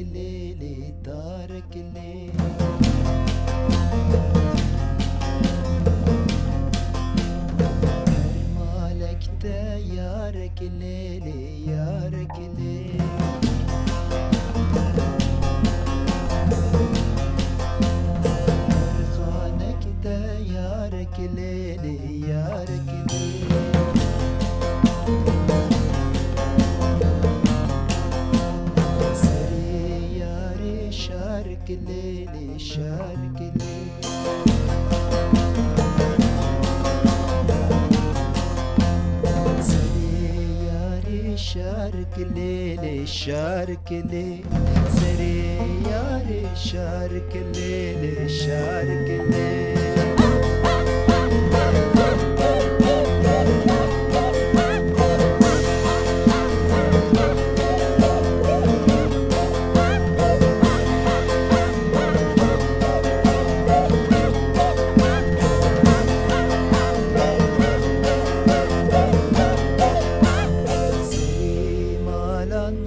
الليل دارك الليل مالك يارك الليل يارك الليل خانك يارك الليل يارك الليل سري ياري شارك الليل شارك الليل شارك الليل شارك الليل سري ياري شارك الليل شارك الليل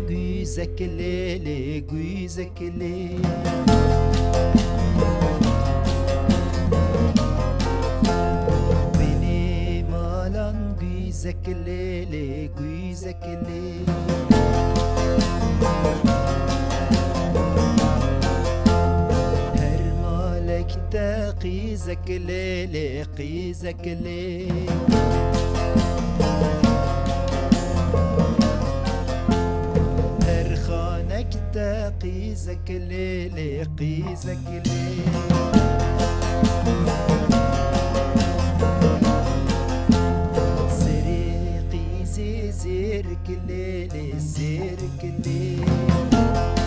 güzek lele güzek lele benim alan güzek lele güzek lele her malekte qizek lele qizek lele قيزك الليل قيزك الليل سري قيزي زيرك الليل زيرك الليل